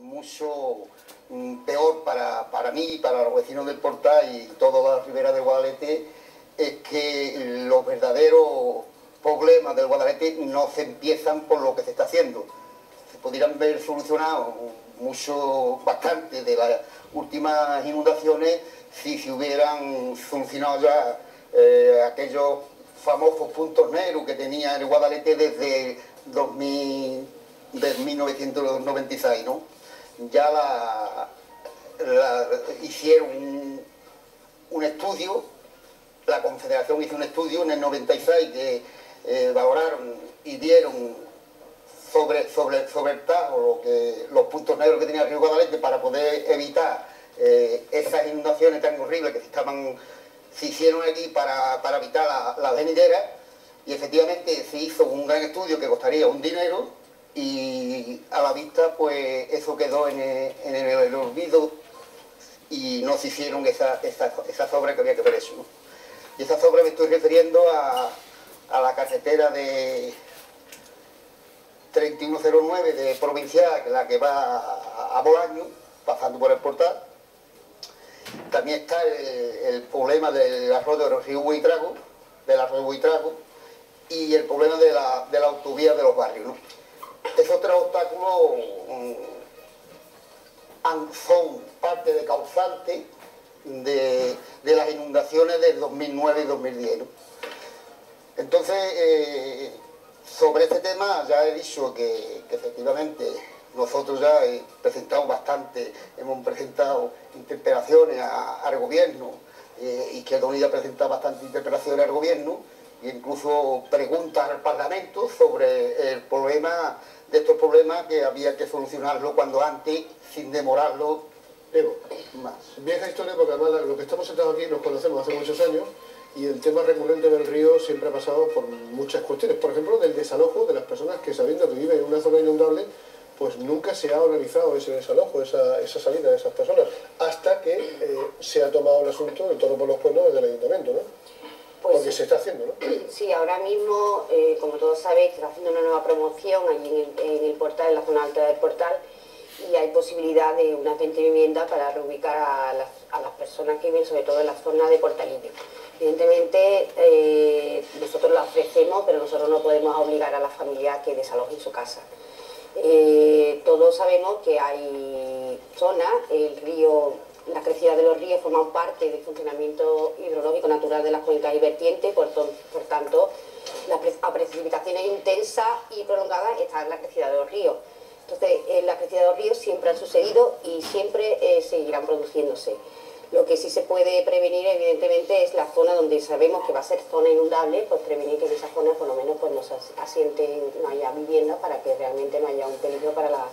mucho peor para mí, para los vecinos del Portal y toda la ribera del Guadalete, es que los verdaderos problemas del Guadalete no se empiezan por lo que se está haciendo. Se podrían ver solucionados bastante de las últimas inundaciones si se hubieran solucionado ya aquellos famosos puntos negros que tenía el Guadalete desde 1996, ¿no? Ya hicieron un estudio, la Confederación hizo un estudio en el 96 que valoraron y dieron sobre el tajo los puntos negros que tenía el río Guadalete para poder evitar esas inundaciones tan horribles que se hicieron aquí para evitar la venidera, y efectivamente se hizo un gran estudio que costaría un dinero y a la vista pues eso quedó en el olvido y no se hicieron esas obras que había que haber hecho, ¿no? Y esas obras me estoy refiriendo a la carretera de 3109 de Provincial, la que va a Bolaño, pasando por el Portal. También está el problema del arroyo del río Buitrago, y el problema de la autovía de los barrios, ¿no? Esos tres obstáculos son parte de causante de las inundaciones del 2009 y 2010, ¿no? Entonces, sobre este tema ya he dicho que efectivamente nosotros ya hemos presentado interpelaciones al gobierno, Izquierda Unida ha presentado bastantes interpelaciones al gobierno e incluso preguntas al Parlamento sobre el problema de estos problemas que había que solucionarlo cuando antes, sin demorarlo más. Vieja historia, porque además lo que estamos sentados aquí nos conocemos hace muchos años y el tema recurrente del río siempre ha pasado por muchas cuestiones. Por ejemplo, del desalojo de las personas que, sabiendo que viven en una zona inundable, pues nunca se ha organizado ese desalojo, esa salida de esas personas, hasta que se ha tomado el asunto del toro por los cuernos desde el ayuntamiento, ¿no? Pues porque se está haciendo, ¿no? Sí, ahora mismo, como todos sabéis, se está haciendo una nueva promoción allí en el Portal, en la zona alta del Portal, y hay posibilidad de unas 20 viviendas para reubicar a las personas que viven, sobre todo en la zona de Portalillo. Evidentemente, nosotros la ofrecemos, pero nosotros no podemos obligar a la familia que desalojen su casa. Todos sabemos que hay zonas, el río, la crecida de los ríos forman parte del funcionamiento hidrológico natural de las cuencas y vertientes, por tanto, las precipitaciones intensas y prolongadas están en la crecida de los ríos. Entonces, la crecida de los ríos siempre han sucedido y siempre seguirán produciéndose. Lo que sí se puede prevenir, evidentemente, es la zona donde sabemos que va a ser zona inundable, pues prevenir que en esa zona por lo menos pues, no se asienten, no haya vivienda para que realmente no haya un peligro para las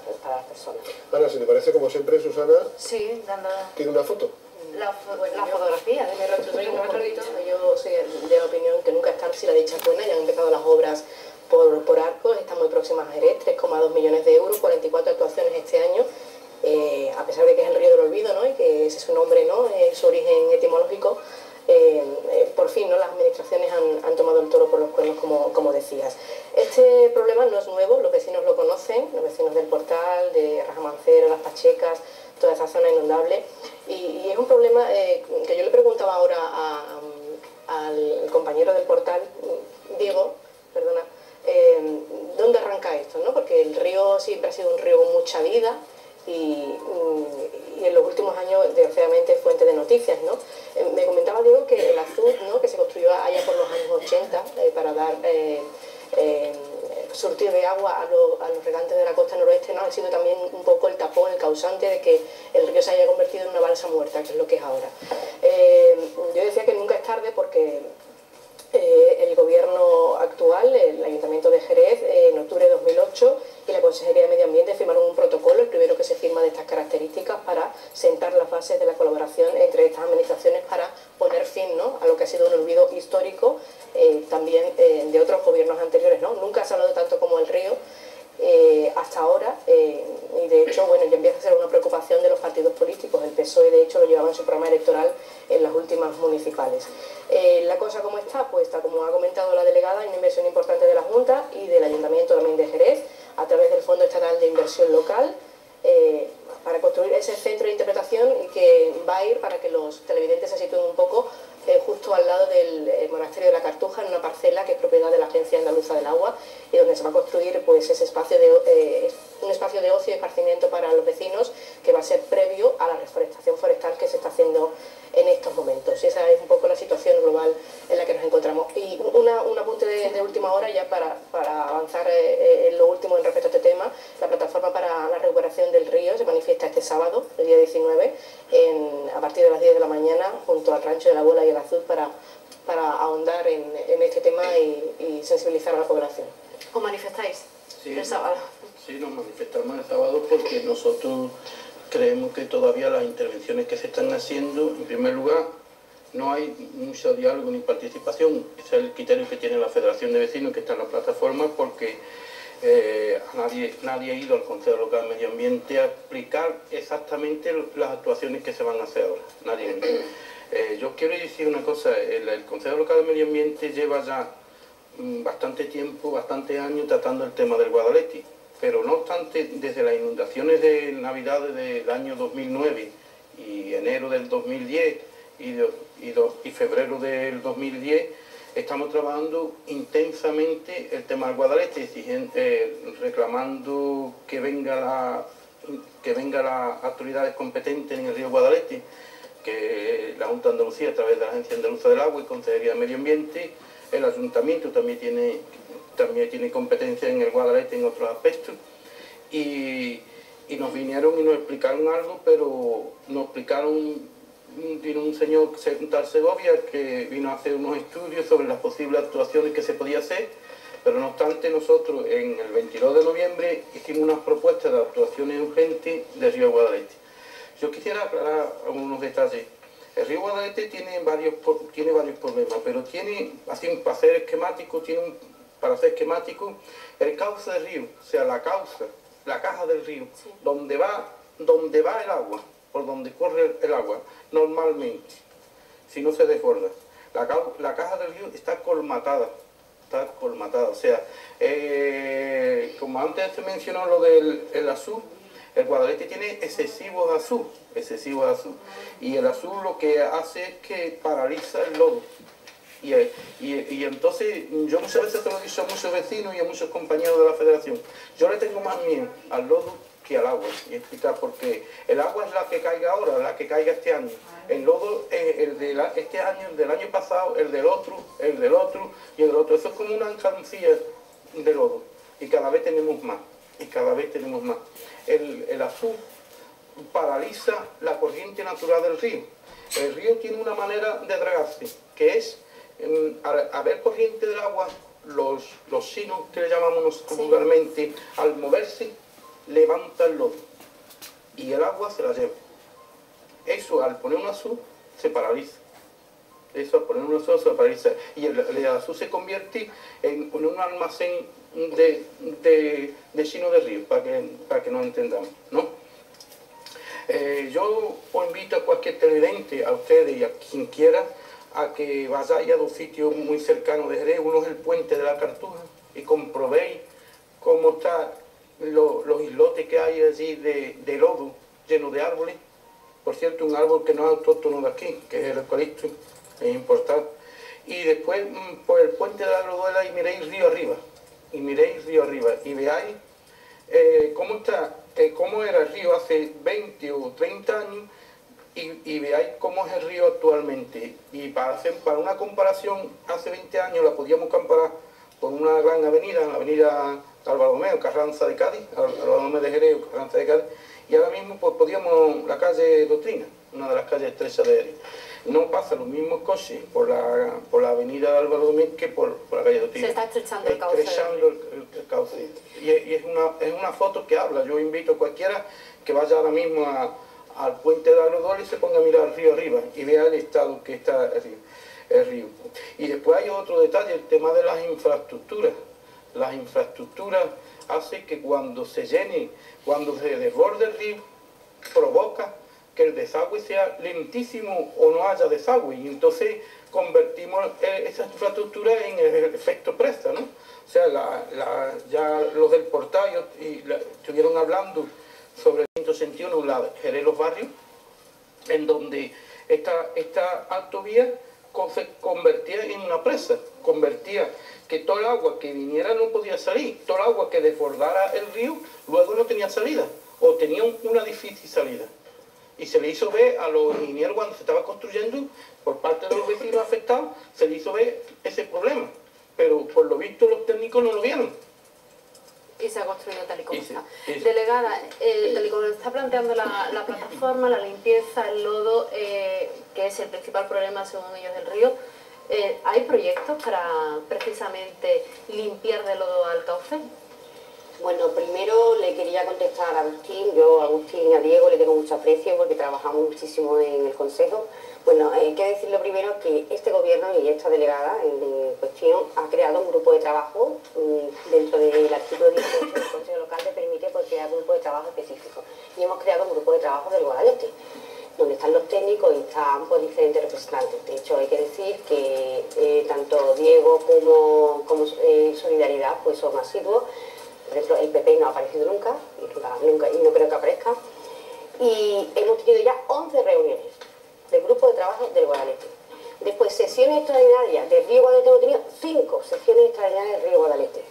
personas. Ana, si te parece, como siempre, Susana, sí, tiene una foto. La fotografía de mi rostro. Yo soy de la opinión que nunca es tarde si la dicha es buena. Ya han empezado las obras por Arcos, están muy próximas a Jerez, 3,2 millones de euros, 44 actuaciones este año. A pesar de que es el río del olvido, ¿no? Y que ese es su nombre, ¿no? Su origen etimológico, por fin, ¿no? Las administraciones han tomado el toro por los cuernos, como decías. Este problema no es nuevo, los vecinos lo conocen, los vecinos del Portal, de Rajamancero, Las Pachecas, toda esa zona inundable, y es un problema que yo le preguntaba ahora al compañero del Portal, Diego, perdona, ¿dónde arranca esto, no? Porque el río siempre ha sido un río con mucha vida, y en los últimos años, desgraciadamente, es fuente de noticias, ¿no? Me comentaba Diego que el azud, ¿no? Que se construyó allá por los años 80 para dar surtido de agua a los regantes de la costa noroeste, ¿no? Ha sido también un poco el tapón, el causante de que el río se haya convertido en una balsa muerta, que es lo que es ahora. Yo decía que nunca es tarde porque el gobierno actual, el Ayuntamiento de Jerez, en octubre de 2008, y la Consejería de Medio Ambiente firmaron un protocolo, el primero que se firma de estas características, para sentar las bases de la colaboración entre estas administraciones para poner fin, ¿no? A lo que ha sido un olvido histórico también de otros gobiernos anteriores, ¿no? Nunca se ha hablado tanto como el río hasta ahora, y de hecho, bueno, ya empieza a ser una preocupación de los partidos políticos. El PSOE, de hecho, lo llevaba en su programa electoral en las últimas municipales. La cosa como está, pues está, como ha comentado la delegada, hay una inversión importante de la Junta y del Ayuntamiento también de Jerez, a través del Fondo Estatal de Inversión Local, para construir ese centro de interpretación que va a ir, para que los televidentes se sitúen un poco, justo al lado del monasterio de la Cartuja, en una parcela que es propiedad de la Agencia Andaluza del Agua, y donde se va a construir pues ese espacio un espacio de ocio y esparcimiento para los vecinos, que va a ser previo a la reforestación forestal que se está haciendo en estos momentos. Y esa es un poco la situación global en la que nos encontramos. Y un apunte de última hora, ya para avanzar en lo último en respecto a este tema. La plataforma para la recuperación del río se manifiesta este sábado, el día 19, a partir de las 10 de la mañana, junto al Rancho de la Bola y el Azul, para ahondar en este tema y sensibilizar a la población. ¿Os manifestáis Sí, el sábado? Sí, nos manifestamos el sábado porque nosotros creemos que todavía las intervenciones que se están haciendo, en primer lugar, no hay mucho diálogo ni participación. Ese es el criterio que tiene la Federación de Vecinos, que está en la plataforma, porque nadie ha ido al Consejo Local de Medio Ambiente a explicar exactamente las actuaciones que se van a hacer ahora. Nadie ha ido. Yo quiero decir una cosa, el Consejo Local de Medio Ambiente lleva ya bastante tiempo, bastantes años tratando el tema del Guadalete, pero no obstante, desde las inundaciones de Navidad del año 2009 y enero del 2010 y febrero del 2010, estamos trabajando intensamente el tema del Guadalete, reclamando que vengan las autoridades competentes en el río Guadalete, que la Junta de Andalucía, a través de la Agencia Andaluza del Agua y Consejería de Medio Ambiente. El Ayuntamiento también tiene competencia en el Guadalete en otros aspectos, y nos vinieron y nos explicaron algo, pero nos explicaron, vino un señor, un tal Segovia, que vino a hacer unos estudios sobre las posibles actuaciones que se podía hacer, pero no obstante nosotros en el 22 de noviembre hicimos unas propuestas de actuaciones urgentes del río Guadalete. Yo quisiera aclarar algunos detalles. El río Guadalete tiene varios problemas, pero tiene, así para hacer esquemático, para hacer esquemático, el cauce del río, o sea, la caja del río, sí, donde va el agua, por donde corre el agua, normalmente, si no se desborda. La caja del río está colmatada, o sea, como antes se mencionó lo del azul, el Guadalete tiene excesivos azul, y el azul lo que hace es que paraliza el lodo. Y entonces, yo muchas veces te lo he dicho a muchos vecinos y a muchos compañeros de la Federación, yo le tengo más miedo al lodo que al agua, y explicar por qué. El agua es la que caiga ahora, la que caiga este año. El lodo es el de este año, el del año pasado, el del otro y el del otro. Eso es como una alcancía de lodo, y cada vez tenemos más. El azul paraliza la corriente natural del río. El río tiene una manera de dragarse, que es, al haber corriente del agua, los sinos, que le llamamos nosotros vulgarmente, al moverse, levanta el lodo y el agua se la lleva. Eso, al poner un azul, se paraliza. Y el azul se convierte en un almacén de sino de río, para que nos entendamos, ¿no? Yo os invito a cualquier televidente, a ustedes y a quien quiera, a que vayáis a dos sitios muy cercanos de Jerez. Uno es el Puente de la Cartuja, y comprobéis cómo están los islotes que hay allí de lodo, llenos de árboles. Por cierto, un árbol que no es autóctono de aquí, que es el eucalipto, es importante. Y después, por el Puente de la Roduela, y miréis río arriba, y veáis cómo era el río hace 20 o 30 años, y veáis cómo es el río actualmente. Y para una comparación, hace 20 años la podíamos comparar con una gran avenida, la avenida Albalomé o Carranza de Cádiz, Albalomé de Jerez o Carranza de Cádiz, y ahora mismo pues podíamos la calle Doctrina, una de las calles estrechas de Jerez. No pasan los mismos coches por la avenida Albalomé que por la calle Doctrina. Se está estrechando el cauce. El cauce. Y es una foto que habla. Yo invito a cualquiera que vaya ahora mismo al Puente de Agrodol y se ponga a mirar el río arriba y vea el estado que está el río. Y después hay otro detalle, el tema de las infraestructuras. Las infraestructuras hacen que cuando se llene, cuando se desborde el río, provoca que el desagüe sea lentísimo o no haya desagüe, y entonces convertimos esa infraestructura en el efecto presa, ¿no? O sea, ya los del portal estuvieron hablando sobre sentido, en un lado, Jerez Los Barrios, en donde esta autovía se convertía en una presa, convertía que todo el agua que viniera no podía salir, todo el agua que desbordara el río luego no tenía salida, o tenía una difícil salida. Y se le hizo ver a los ingenieros cuando se estaba construyendo, por parte de los vecinos afectados, se le hizo ver ese problema. Pero por lo visto los técnicos no lo vieron. Y se ha construido tal y como está. Sí. Delegada, tal y como está planteando la plataforma, la limpieza, el lodo, que es el principal problema según ellos del río, ¿hay proyectos para precisamente limpiar de lodo al cauce? Bueno, primero le quería contestar a Agustín. Yo a Agustín y a Diego le tengo mucho aprecio porque trabajamos muchísimo en el Consejo. Bueno, hay que decirlo primero que este gobierno y esta delegada en cuestión ha creado un grupo de trabajo dentro del artículo 18 del Consejo Local que permite crear un grupo de trabajo específico. Y hemos creado un grupo de trabajo del Guadalete, donde están los técnicos y están pues, diferentes representantes. De hecho, hay que decir que tanto Diego como Solidaridad pues, son asiduos. Por ejemplo, el PP no ha aparecido nunca y no creo que aparezca. Y hemos tenido ya 11 reuniones del grupo de trabajo del Guadalete. Después, sesiones extraordinarias del Río Guadalete, hemos tenido 5 sesiones extraordinarias del Río Guadalete.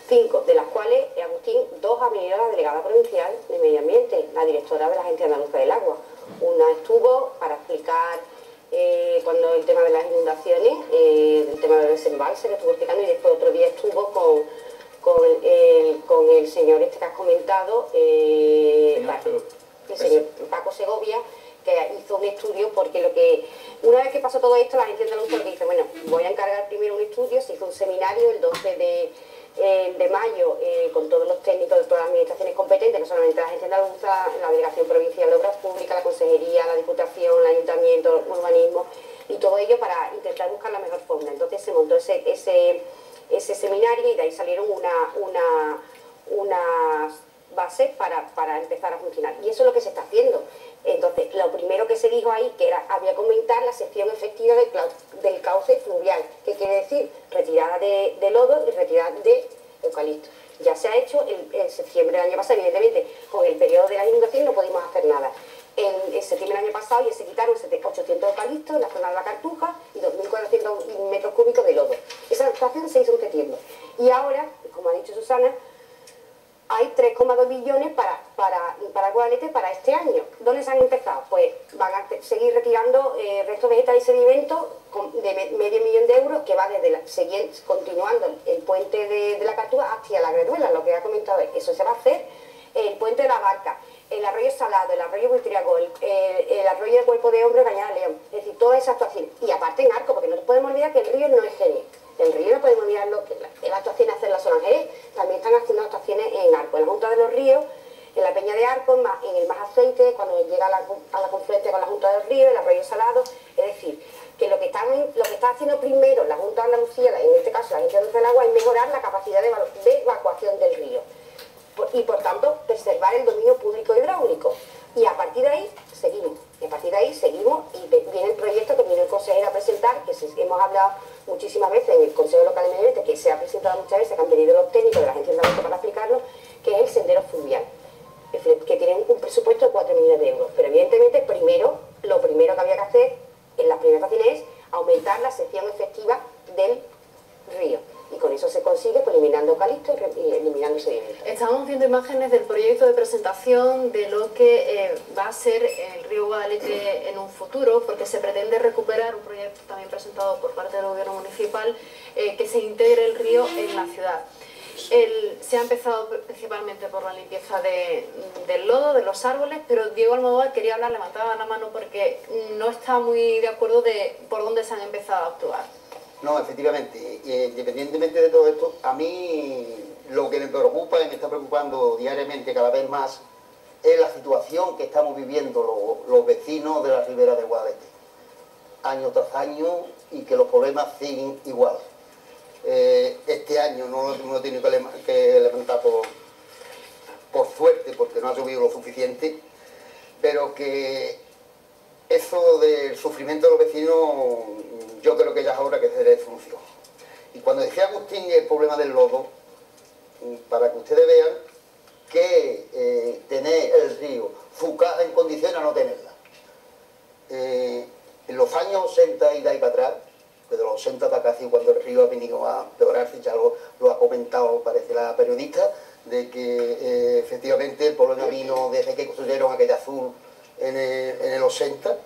5, de las cuales, Agustín, 2 ha venido la delegada provincial de Medio Ambiente, la directora de la Agencia Andaluza del Agua. Una estuvo para explicar cuando el tema de las inundaciones, el tema del desembalse, que estuvo explicando, y después otro día estuvo con el señor este que has comentado, el señor Paco Segovia, que hizo un estudio, porque una vez que pasó todo esto, la Agencia Andaluza lo que dice, bueno, voy a encargar primero un estudio. Se hizo un seminario el 12 de mayo con todos los técnicos de todas las administraciones competentes, no solamente la Agencia Andaluza, la Delegación Provincial de Obras Públicas, la Consejería, la Diputación, el Ayuntamiento, el Urbanismo, y todo ello para intentar buscar la mejor fórmula. Entonces se montó ese seminario y de ahí salieron unas bases para empezar a funcionar. Y eso es lo que se está haciendo. Entonces, lo primero que se dijo ahí, que había que aumentar la sección efectiva del cauce fluvial, que quiere decir retirada de lodo y retirada de eucalipto. Ya se ha hecho en septiembre del año pasado. Evidentemente, con el periodo de la inundación no pudimos hacer nada. En septiembre del año pasado ya se quitaron 800 eucaliptos en la zona de la Cartuja y 2.400 metros cúbicos de lodo. Esa actuación se hizo en septiembre. Y ahora, como ha dicho Susana, hay 3,2 millones para Guadalete para este año. ¿Dónde se han empezado? Pues van a seguir retirando restos vegetales y sedimentos de medio millón de euros, que va desde continuando el puente de la Cartuja hacia la Greduela, lo que ha comentado. Eso se va a hacer el puente de la Barca, el arroyo Salado, el arroyo Buitriago, el arroyo de Cuerpo de Hombre, Cañada León. Es decir, toda esa actuación. Y aparte en Arco, porque no podemos olvidar que el río no es Jerez. El río no podemos olvidar las actuaciones hacer la zona Jerez. También están haciendo actuaciones en Arco, en la Junta de los Ríos, en la Peña de Arco, en el Más Aceite, cuando llega a la confluencia con la Junta del Río, el arroyo Salado. Es decir, que lo que está haciendo primero la Junta de Andalucía, en este caso la Agencia Andaluza del Agua, es mejorar la capacidad de evacuación del río. Y por tanto preservar el dominio público hidráulico. Y a partir de ahí seguimos. Y viene el proyecto que viene el consejero a presentar, que hemos hablado muchísimas veces en el Consejo Local de Medio Ambiente, que se ha presentado muchas veces, que han venido los técnicos de la Agencia Andaluza para explicarlo, que es el sendero fluvial, que tiene un presupuesto de 4 millones de euros. Pero evidentemente lo primero que había que hacer en las primeras estaciones es aumentar la sección efectiva del río. Y con eso se consigue pues, eliminando eucalipto y eliminando sedimentos. Estamos viendo imágenes del proyecto de presentación de lo que va a ser el río Guadalete en un futuro, porque se pretende recuperar un proyecto también presentado por parte del gobierno municipal, que se integre el río en la ciudad. Se ha empezado principalmente por la limpieza del lodo, de los árboles, pero Diego Almodóvar quería hablar, levantaba la mano porque no está muy de acuerdo de por dónde se han empezado a actuar. No, efectivamente, independientemente de todo esto, a mí lo que me preocupa y me está preocupando diariamente cada vez más es la situación que estamos viviendo los vecinos de la ribera de Guadalete, año tras año, y que los problemas siguen igual. Este año no lo he tenido que levantar por suerte, porque no ha llovido lo suficiente, pero que eso del sufrimiento de los vecinos, yo creo que ya es hora que se dé solución. Y cuando decía Agustín el problema del lodo, para que ustedes vean que tener el río su caja en condiciones a no tenerla. En los años 80 y de ahí para atrás, desde los 80 para casi cuando el río ha venido a empeorarse, ya lo ha comentado, parece la periodista, de que efectivamente el problema vino desde que construyeron aquella azul en el 80,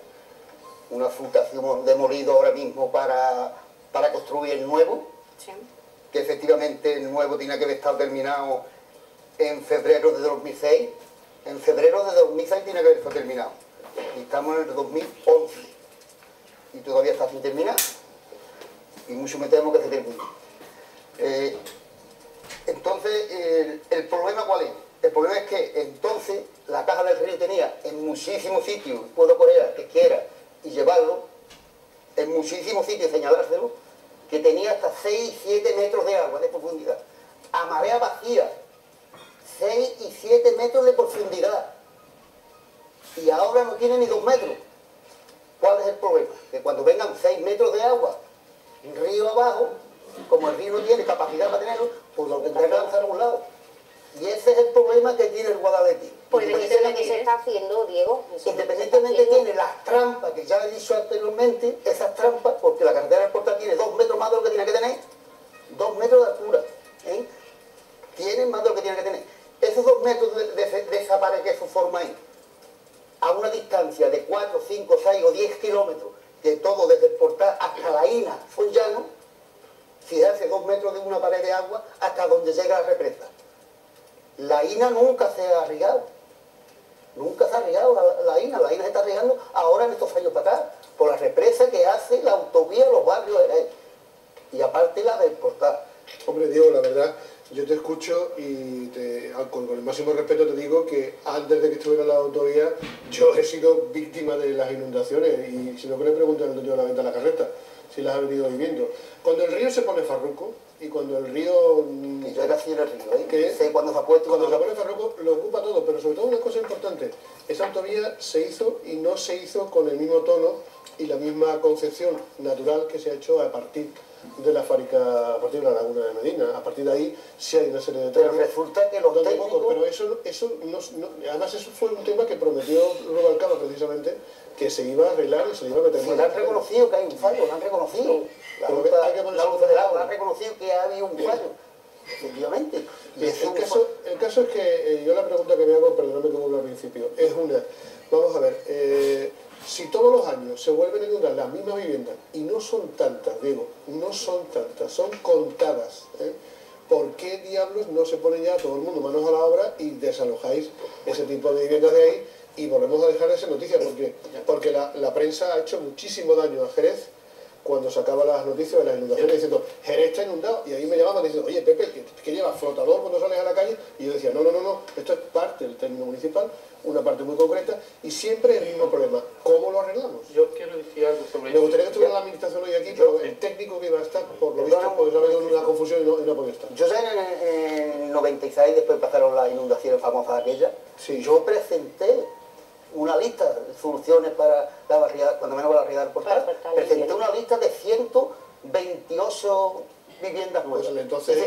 una fruta que hemos demolido ahora mismo para construir el nuevo, sí, que efectivamente el nuevo tiene que haber estado terminado en febrero de 2006, en febrero de 2006 tiene que haber estado terminado, y estamos en el 2011, y todavía está sin terminar, y mucho me temo que se termine. Entonces, ¿el problema cuál es? El problema es que entonces la caja del río tenía en muchísimos sitios, puedo coger al que quiera y llevarlo, en muchísimos sitios señalárselo, que tenía hasta 6 y 7 metros de agua de profundidad, a marea vacía, 6 y 7 metros de profundidad, y ahora no tiene ni 2 metros. ¿Cuál es el problema? Que cuando vengan 6 metros de agua río abajo, como el río no tiene capacidad para tenerlo, pues lo tendrá que lanzar a un lado. Y ese es el problema que tiene el Guadalete. Pues eso es lo que se está haciendo, Diego. Independientemente tiene las trampas, que ya he dicho anteriormente, esas trampas, porque la carretera del Portal tiene 2 metros más de lo que tiene que tener, 2 metros de altura, ¿eh? Tienen más de lo que tiene que tener. Esos 2 metros de esa pared que se forma ahí, a una distancia de 4, 5, 6 o 10 kilómetros, de todo desde el Portal hasta la Ina, son llanos, fijarse 2 metros de una pared de agua hasta donde llega la represa. La Ina nunca se ha regado, nunca se ha regado la Ina se está regando ahora en estos años para acá, por la represa que hace la autovía los barrios de Jerez, y aparte la del Portal. Hombre, Diego, la verdad, yo te escucho y con el máximo respeto te digo que antes de que estuviera la autovía yo he sido víctima de las inundaciones, y si no, que le preguntan al dueño de la venta de la carreta si las ha venido viviendo. Cuando el río se pone farruco y cuando el río... Y yo era así en el río, ¿eh? ¿Qué? Sé cuando se ha puesto... Cuando se pone farruco lo ocupa todo, pero sobre todo una cosa importante, esa autovía se hizo y no se hizo con el mismo tono y la misma concepción natural que se ha hecho a partir de la fábrica, a partir de la laguna de Medina. A partir de ahí sí hay una serie de temas. Pero resulta que los técnicos... Pero eso no, además eso fue un tema que prometió Rubalcaba precisamente, que se iba a arreglar y se iba a meter. Si lo han reconocido que hay un fallo, lo han reconocido. La Luz Federal ha reconocido que ha habido un fallo, efectivamente. El caso es que yo la pregunta que me hago, perdóname que vuelvo al principio, es una, vamos a ver, si todos los años se vuelven a inundar las mismas viviendas, y no son tantas, Diego, no son tantas, son contadas, ¿por qué diablos no se pone ya todo el mundo manos a la obra y desalojáis ese tipo de viviendas de ahí? Y volvemos a dejar esa noticia, porque la prensa ha hecho muchísimo daño a Jerez cuando sacaba las noticias de las inundaciones diciendo Jerez está inundado, y ahí me llamaban diciendo, oye Pepe, que llevas flotador cuando sales a la calle, y yo decía, no, esto es parte del término municipal, una parte muy concreta, y siempre el mismo problema. ¿Cómo lo arreglamos? Yo quiero decir algo sobre eso. Me gustaría que estuviera la administración hoy aquí, pero el técnico que iba a estar, por lo visto, pues ha habido una confusión y no ha podido estar. Yo en el 96, después pasaron las inundaciones famosas aquellas, sí, yo presenté una lista de soluciones para la barriada, cuando menos la barriada del Portal. Presenté una lista de 128 viviendas nuevas. Pues entonces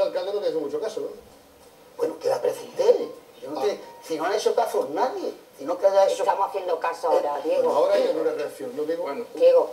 alcalde no te hizo mucho caso, ¿no? Bueno, que la presenté. Si no han hecho caso nadie, si no que haya hecho... Estamos haciendo caso ahora, Diego. Bueno, ahora hay una reacción, ¿no, Diego? Bueno. Diego.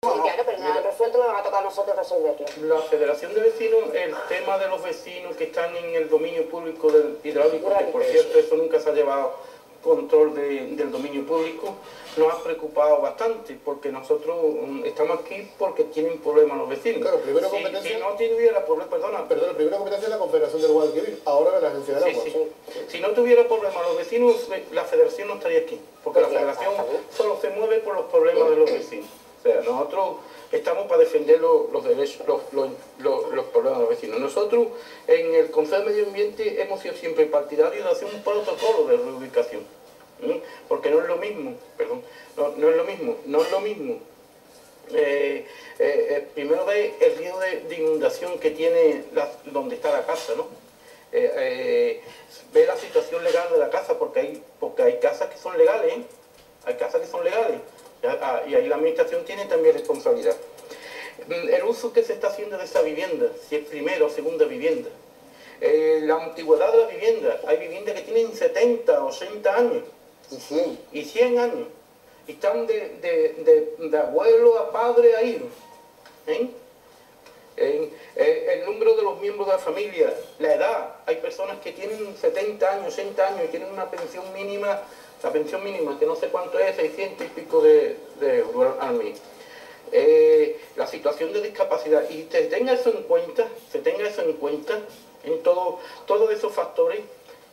Sí, claro, pero no lo han resuelto, nos va a tocar a nosotros resolverlo. La Federación de Vecinos, el tema de los vecinos que están en el dominio público del hidráulico, que por cierto eso nunca se ha llevado control del dominio público, nos ha preocupado bastante, porque nosotros estamos aquí porque tienen problemas los vecinos. Claro, primero competencia... Si no tuviera problemas, Perdona, primera competencia es la Confederación del Guadalquivir, ahora de la Agencia del Agua. Sí. Si no tuviera problemas los vecinos, la Federación no estaría aquí, porque la Federación solo se mueve por los problemas de los vecinos. O sea, nosotros estamos para defender los derechos, los problemas de los vecinos. Nosotros en el Consejo de Medio Ambiente hemos sido siempre partidarios de hacer un protocolo de reubicación, porque no es lo mismo, no es lo mismo. Primero ve el riesgo de inundación que tiene donde está la casa, ¿no? Ve la situación legal de la casa, porque hay casas que son legales, hay casas que son legales. Y ahí la administración tiene también responsabilidad. El uso que se está haciendo de esa vivienda, si es primera o segunda vivienda, La antigüedad de la vivienda. Hay viviendas que tienen 70, 80 años. Y 100. Y 100 años. Y están de abuelo a padre a hijo. El número de los miembros de la familia, la edad. Hay personas que tienen 70 años, 60 años y tienen una pensión mínima, la pensión mínima, que no sé cuánto es, 600 y pico de euros al mes. La situación de discapacidad, y se tenga eso en cuenta en todos esos factores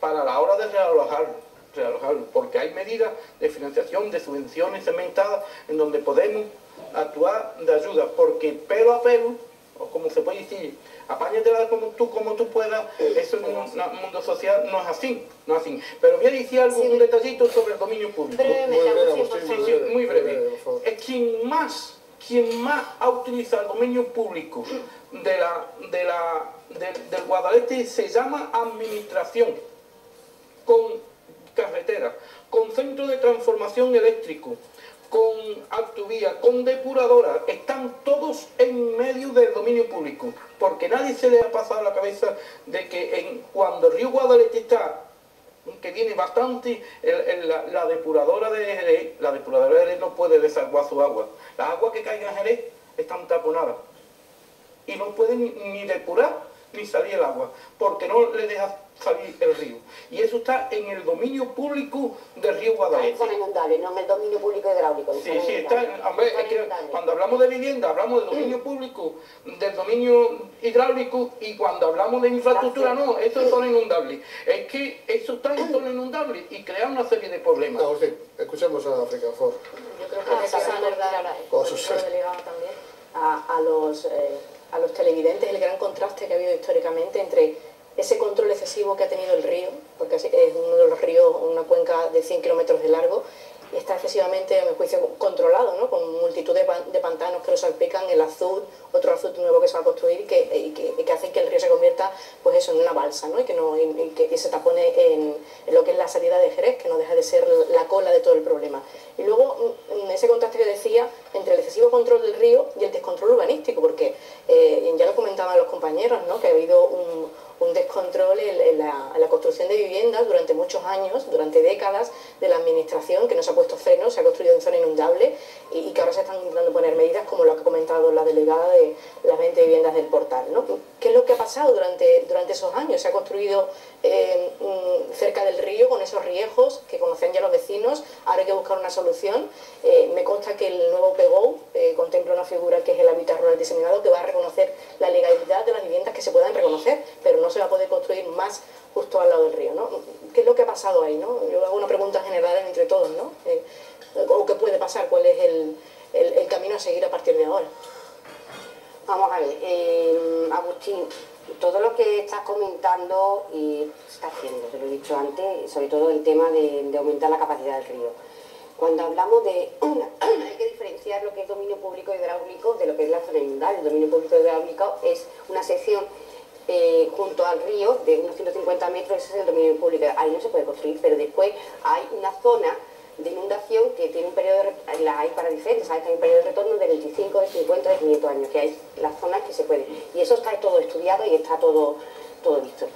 para la hora de realojarlo, porque hay medidas de financiación, de subvenciones segmentadas en donde podemos actuar de ayuda, porque pelo a pelo, o como se puede decir, apáñatela como tú puedas, eso en un mundo social no es así, Pero voy a decir un detallito sobre el dominio público. Brevemente, Agustín, por favor. Sí, muy breve. Es quien más ha utilizado el dominio público del Guadalete se llama administración, con carretera, con centro de transformación eléctrico, con autovía, con depuradora, están todos en medio del dominio público, porque nadie se le ha pasado a la cabeza de que cuando el río Guadalete está, que viene bastante, la depuradora de Jerez no puede desaguar su agua. Las aguas que caigan en Jerez están taponadas y no pueden ni depurar ni salir el agua, porque no le deja salir el río. Y eso está en el dominio público del río Guadalete. En zona inundable, no en el dominio público hidráulico. Sí, hombre, es que cuando hablamos de vivienda, hablamos del dominio público, del dominio hidráulico, y cuando hablamos de infraestructura, no, eso es zona inundable. Es que eso está en zona inundable y crea una serie de problemas. No, sí, escuchemos a África, por favor. Yo creo que hay que recordar, como delegado también, a los televidentes el gran contraste que ha habido históricamente entre ese control excesivo que ha tenido el río, porque es uno de los ríos, una cuenca de 100 kilómetros de largo, y está excesivamente, a mi juicio, controlado, ¿no? Con multitud de pantanos que lo salpican, el azud, otro azud nuevo que se va a construir y que hace que el río se convierta, pues eso, en una balsa, ¿no? Y que se tapone en lo que es la salida de Jerez, que no deja de ser la cola de todo el problema. Y luego, ese contraste que decía entre el excesivo control del río y el descontrol urbanístico, porque ya lo comentaban los compañeros, ¿no? Que ha habido un descontrol en la construcción de viviendas durante muchos años, durante décadas, de la administración, que no se ha puesto freno, se ha construido en zona inundable y que ahora se están intentando poner medidas, como lo que ha comentado la delegada de las 20 viviendas del portal, ¿no? ¿Qué es lo que ha pasado durante esos años? Se ha construido cerca del río, con esos riejos que conocen ya los vecinos. Ahora hay que buscar una solución. Me consta que el nuevo PGO contempla una figura que es el hábitat rural diseminado, que va a reconocer la legalidad de las viviendas que se puedan reconocer, pero no se va a poder construir más justo al lado del río, ¿no? ¿Qué es lo que ha pasado ahí, no? Yo hago una pregunta general entre todos, ¿no? ¿O qué puede pasar? ¿Cuál es el camino a seguir a partir de ahora? Vamos a ver, Agustín, todo lo que estás comentando y se está haciendo, te lo he dicho antes, sobre todo el tema de aumentar la capacidad del río. Cuando hablamos de... hay que diferenciar lo que es dominio público hidráulico de lo que es la zona inundable. El dominio público hidráulico es una sección junto al río de unos 150 metros, ese es el dominio público. Ahí no se puede construir, pero después hay una zona de inundación que tiene un periodo de la hay para diferentes, ¿sabes? Que hay un periodo de retorno de 25, de 50, de 500 años, que hay las zonas que se pueden. Y eso está todo estudiado y está todo visto.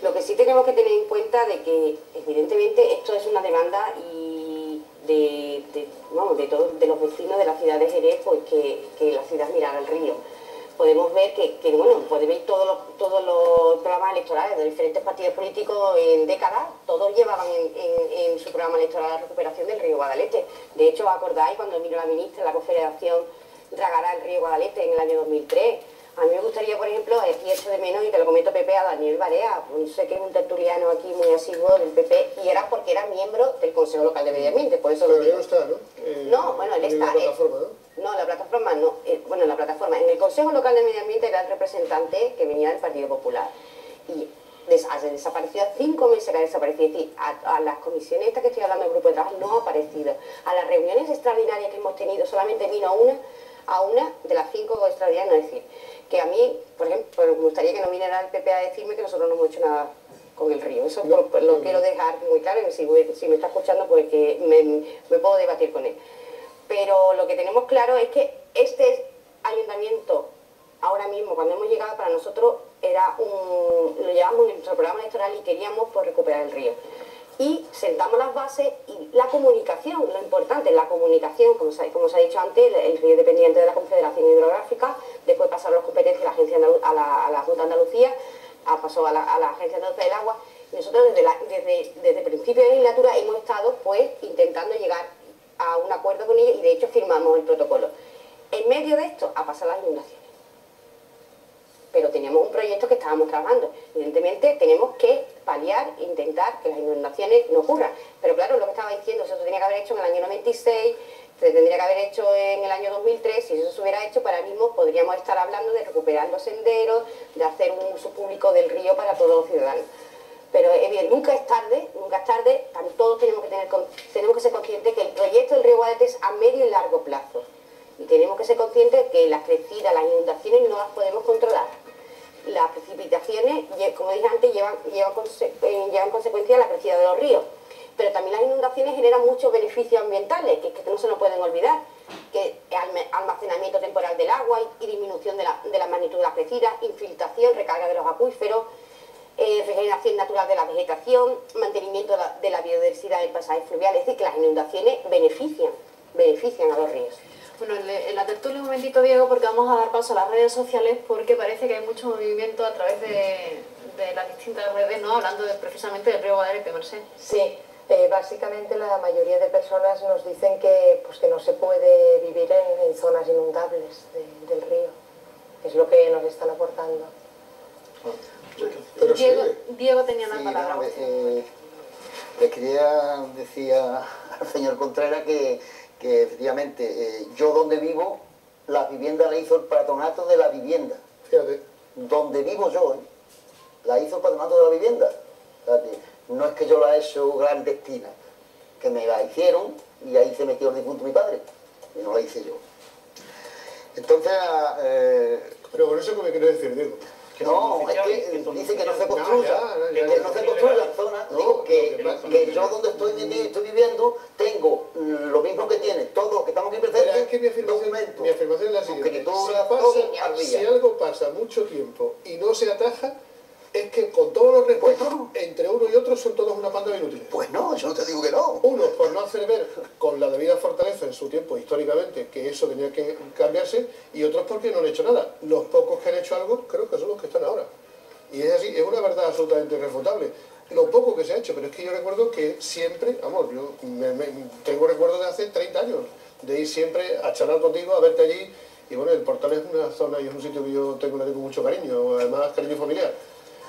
Lo que sí tenemos que tener en cuenta de que, evidentemente, esto es una demanda y de los vecinos de la ciudad de Jerez, pues que la ciudad mirara al río. Podemos ver bueno, podéis ver todos los programas electorales de diferentes partidos políticos en décadas, todos llevaban en su programa electoral la recuperación del río Guadalete. De hecho, ¿os acordáis cuando vino la ministra de la Confederación dragará el río Guadalete en el año 2003? A mí me gustaría, por ejemplo, aquí echo de menos, y te lo comento Pepe, a Daniel Barea, pues sé que es un tertuliano aquí muy asiduo del PP, y era porque era miembro del Consejo Local de Medio Ambiente, por eso pero ya no está, ¿no? No, bueno, él está. En la plataforma, ¿no? No, la plataforma no. Bueno, la plataforma. En el Consejo Local de Medio Ambiente era el representante que venía del Partido Popular. Y ha desaparecido, 5 meses que ha desaparecido. Es decir, a las comisiones estas que estoy hablando del grupo de trabajo no ha aparecido. A las reuniones extraordinarias que hemos tenido solamente vino a una de las 5 extraordinarias. Es decir, que a mí, por ejemplo, me gustaría que no viniera el PP a decirme que nosotros no hemos hecho nada con el río. Eso no, lo quiero dejar muy claro, y si me está escuchando, pues que me puedo debatir con él. Pero lo que tenemos claro es que este ayuntamiento, ahora mismo, cuando hemos llegado, para nosotros lo llevamos en nuestro programa electoral y queríamos pues, recuperar el río. Y sentamos las bases y la comunicación, lo importante, la comunicación, como se ha dicho antes, el río dependiente de la Confederación Hidrográfica, después pasaron las competencias a la Junta de Andalucía, pasó a la Agencia Andaluza del Agua, y nosotros desde principio de legislatura hemos estado pues intentando llegar a un acuerdo con ellos y de hecho firmamos el protocolo. En medio de esto ha pasado las inundaciones. Pero teníamos un proyecto que estábamos trabajando. Evidentemente tenemos que paliar, intentar que las inundaciones no ocurran. Pero claro, lo que estaba diciendo, eso se tenía que haber hecho en el año 96, se tendría que haber hecho en el año 2003, si eso se hubiera hecho, para mismo podríamos estar hablando de recuperar los senderos, de hacer un uso público del río para todos los ciudadanos. Pero nunca es tarde, todos tenemos que ser conscientes que el proyecto del río Guadalete es a medio y largo plazo. Y tenemos que ser conscientes de que las crecidas, las inundaciones no las podemos controlar. Las precipitaciones, como dije antes, llevan consecuencia la crecida de los ríos. Pero también las inundaciones generan muchos beneficios ambientales, que no se nos pueden olvidar. Que almacenamiento temporal del agua y disminución de la magnitud de las crecidas, infiltración, recarga de los acuíferos, regeneración natural de la vegetación, mantenimiento de la biodiversidad del paisaje fluvial. Es decir, que las inundaciones benefician a los ríos. Bueno, en la tertulia un momentito, Diego, porque vamos a dar paso a las redes sociales, porque parece que hay mucho movimiento a través de las distintas redes, ¿no? Hablando precisamente del río Guadalete, Mercé. Sí, básicamente la mayoría de personas nos dicen que no se puede vivir en zonas inundables del río. Es lo que nos están aportando. Pero Diego tenía la Sí, palabra. no, le quería decir al señor Contreras que efectivamente yo donde vivo, la vivienda la hizo el patronato de la vivienda. Fíjate. Donde vivo yo, la hizo el patronato de la vivienda. Fíjate, no es que yo la he hecho clandestina, que me la hicieron y ahí se metió el difunto mi padre, y no la hice yo. Entonces, Pero con eso, ¿qué me quieres decir, Diego? no, es que dice que no se construya, que no se construya la zona. Digo que yo donde estoy viviendo tengo lo mismo que tiene todos los que estamos aquí presentes. Es que mi afirmación es la siguiente: si algo pasa mucho tiempo y no se ataja, es que con todos los respetos, entre uno y otro son todos una panda de inútiles. Pues no, yo no te digo que no. Unos por no hacer ver con la debida fortaleza en su tiempo, históricamente, que eso tenía que cambiarse, y otros porque no han hecho nada. Los pocos que han hecho algo, creo que son los que están ahora. Y es así, es una verdad absolutamente irrefutable. Lo poco que se ha hecho, pero es que yo recuerdo que siempre, vamos, yo tengo recuerdos de hace 30 años, de ir siempre a charlar contigo, a verte allí, y bueno, el Portal es una zona y es un sitio que yo tengo mucho cariño, además cariño familiar.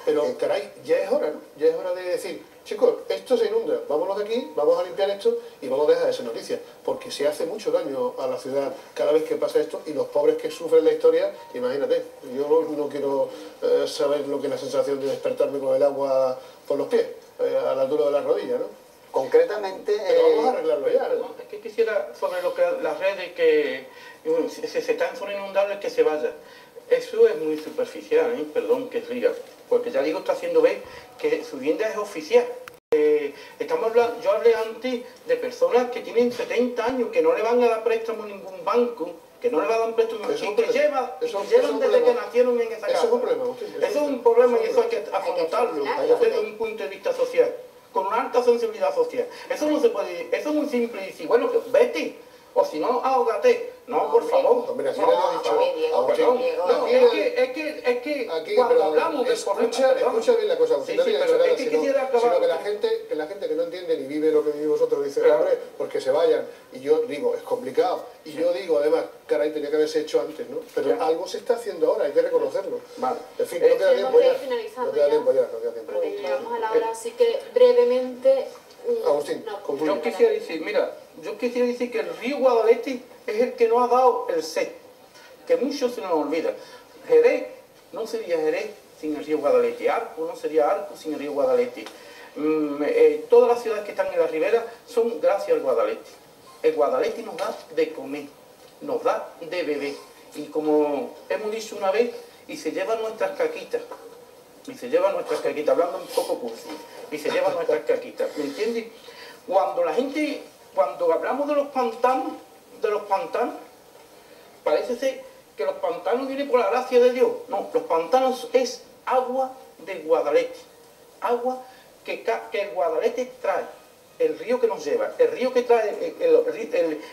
Pero, caray, ya es hora, ¿no? Ya es hora de decir, chicos, esto se inunda, vámonos de aquí, vamos a limpiar esto y vamos a dejar esa noticia. Porque se hace mucho daño a la ciudad cada vez que pasa esto, y los pobres que sufren la historia, imagínate, yo no quiero saber lo que es la sensación de despertarme con el agua por los pies, a la altura de las rodillas, ¿no? Concretamente... Pero vamos a arreglarlo ya, ¿no? Es que quisiera, sobre lo que las redes, que se está en zona inundable, que se vaya. Eso es muy superficial, perdón que diga, porque ya digo, está haciendo ver que su vivienda es oficial. Estamos hablando, yo hablé antes de personas que tienen 70 años, que no le van a dar préstamo a ningún banco, que no le van a dar préstamo, y que llevan desde que nacieron en esa casa. Eso es un problema, usted. Eso es un problema y eso hay que afrontarlo desde un punto de vista social, con una alta sensibilidad social. Eso no se puede, eso es muy simple, y decir, bueno, vete, o si no, ahógate. No, por favor. Hombre, así le he dicho. No, es que aquí, cuando hablamos del escucha bien la cosa. Sí, pero es que quisiera acabar. Sino que la gente que no entiende ni vive lo que vivís vosotros dice, hombre, porque se vayan. Y yo digo, es complicado. Y yo digo, además, caray, tenía que haberse hecho antes, ¿no? Pero algo se está haciendo ahora, hay que reconocerlo. Vale. En fin, no queda tiempo ya. No queda tiempo. Porque llegamos a la hora, así que brevemente... Agustín, concluye. Yo quisiera decir que el río Guadalete es el que nos ha dado el set, que mucho se nos olvida. Jerez no sería Jerez sin el río Guadalete, Arco no sería Arco sin el río Guadalete. Todas las ciudades que están en la ribera son gracias al Guadalete. El Guadalete nos da de comer, nos da de beber. Y como hemos dicho una vez, y se llevan nuestras caquitas. Y se llevan nuestras caquitas, hablando un poco cursi, y se llevan nuestras caquitas, ¿me entiendes? Cuando hablamos de los pantanos, parece ser que los pantanos vienen por la gracia de Dios. No, los pantanos es agua de Guadalete, agua que el Guadalete trae, el río que nos lleva, el río que trae,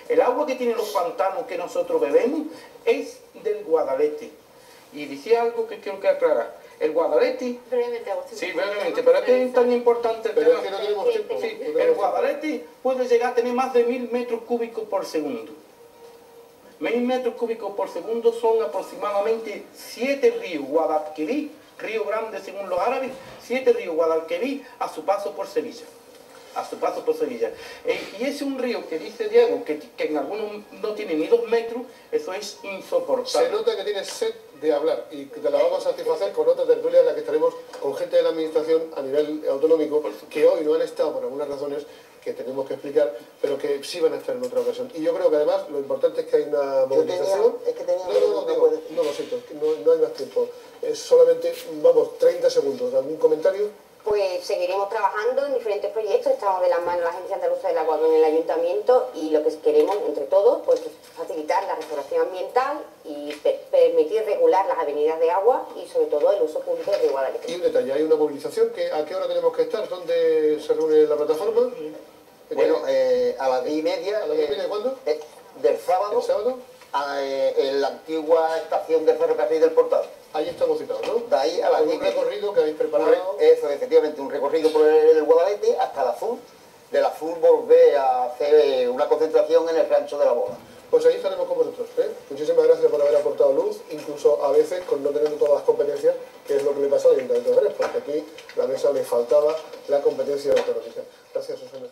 el agua que tienen los pantanos que nosotros bebemos es del Guadalete. Y decía algo que quiero que aclarar. El Guadalete... Brevemente, Agustín. Sí, brevemente, pero es que es tan importante el Pero tema. es que no tenemos tiempo. Sí, el Guadalete puede llegar a tener más de 1000 metros cúbicos por segundo. 1000 metros cúbicos por segundo son aproximadamente 7 ríos Guadalquivir, Río Grande según los árabes, 7 ríos Guadalquivir a su paso por Sevilla. A su paso por Sevilla. Y es un río que dice Diego que en algunos no tiene ni 2 metros, eso es insoportable. Se nota que tienes sed de hablar y te la vamos a satisfacer con otra tertulia en la que estaremos con gente de la administración a nivel autonómico que hoy no han estado por algunas razones que tenemos que explicar, pero que sí van a estar en otra ocasión. Y yo creo que además lo importante es que hay una movilización. No lo siento, no hay más tiempo. Es solamente, vamos, 30 segundos. ¿Algún comentario? Pues seguiremos trabajando en diferentes proyectos, estamos de la mano de la Agencia Andaluza del Agua con el Ayuntamiento y lo que queremos entre todos pues facilitar la restauración ambiental y permitir regular las avenidas de agua y sobre todo el uso público del río Guadalete. Y un detalle, hay una movilización, ¿a qué hora tenemos que estar? ¿Dónde se reúne la plataforma? Bueno, a las 10:30. ¿A las 10:30 de cuándo? Del sábado. ¿El sábado? En la antigua estación de ferrocarril del Portal. Ahí estamos citados, ¿no? De ahí a la un recorrido que habéis preparado. Eso, efectivamente, un recorrido por el Guadalete hasta el Azul. Del Azul volver a hacer una concentración en el Rancho de la Boda. Pues ahí estaremos con vosotros, ¿eh? Muchísimas gracias por haber aportado luz, incluso a veces con no tener todas las competencias, que es lo que le pasa al Ayuntamiento de Jerez, porque aquí la mesa le faltaba la competencia autonómica. Gracias, Susana.